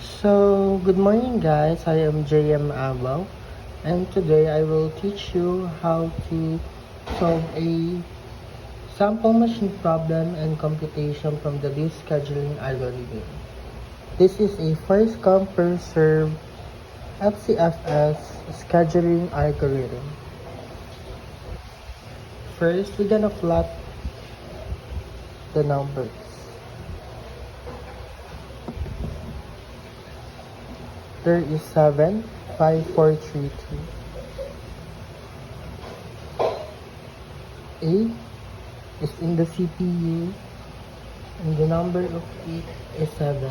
So, good morning guys, I am JM Abang and today I will teach you how to solve a sample machine problem and computation from the list scheduling algorithm. This is a first come first serve FCFS scheduling algorithm. First, we're gonna plot the numbers. There is 7, 5, 4, 3, 2. A is in the CPU and the number of 8 is 7.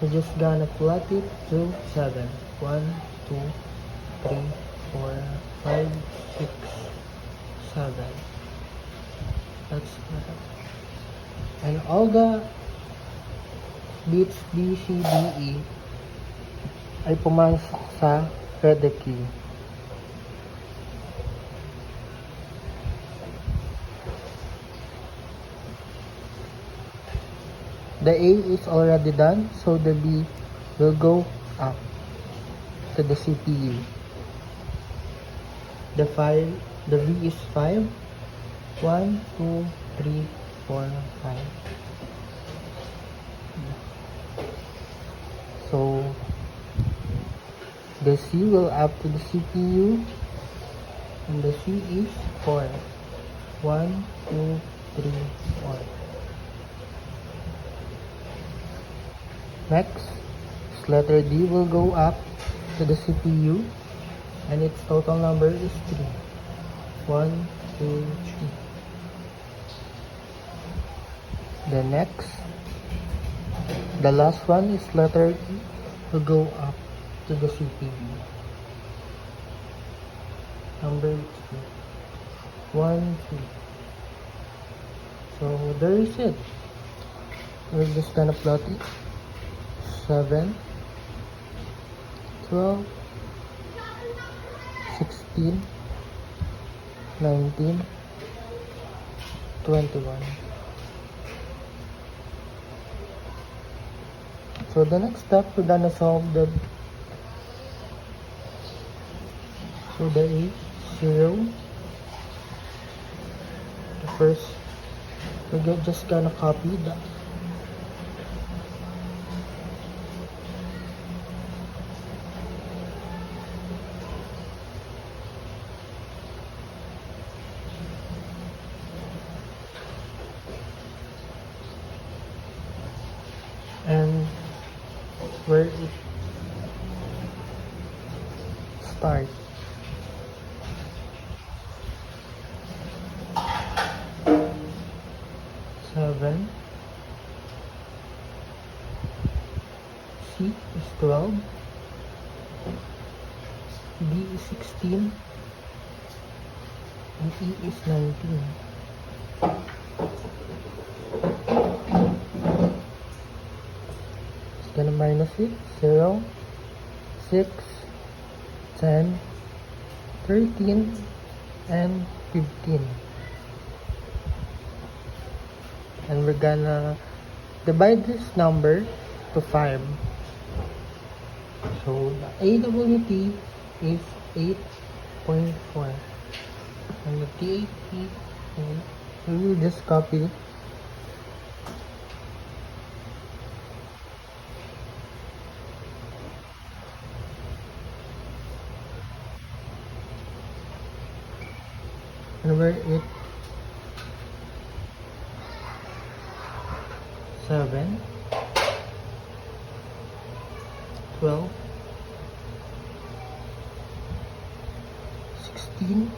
We're just gonna plot it to 7. 1, 2, 3, 4, 5, 6, 7. That's correct. And all the bits B, C, D, E ay pumasok sa ready queue. The A is already done, so the B will go up to the CPU. The V is 5. 1, 2, 3, 4, 5. So the C will up to the CPU, and the C is 4. 1, 2, 3, 4. Next, letter D will go up to the CPU, and its total number is 3. 1, 2, 3. The next, the last one is letter E will go up to the CPU. Number 2. 1, 2. So there is it. We're just gonna plot it. 7, 12, 16, 19, 21. So the next step, we're gonna solve the A, 0. The first, we're just gonna copy that. And where it starts. Seven. C is 12. D is 16. And E is 19. Gonna minus it. 0, 6, 10, 13, and 15. And we're gonna divide this number to 5. So the AWT is 8.4. And the TAT, we will just copy it. And where it 7, 12, 16,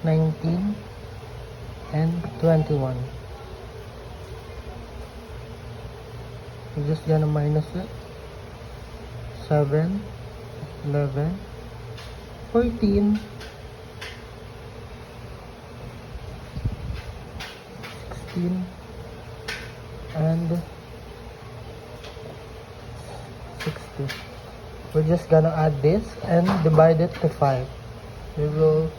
19, and 21. We're just gonna minus it. 7, 11, 14, 16, and 60. We're just gonna add this and divide it to 5. We will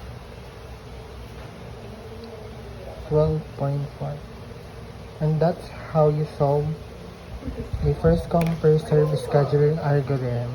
12.5. And that's how you solve a first come first serve scheduling algorithm.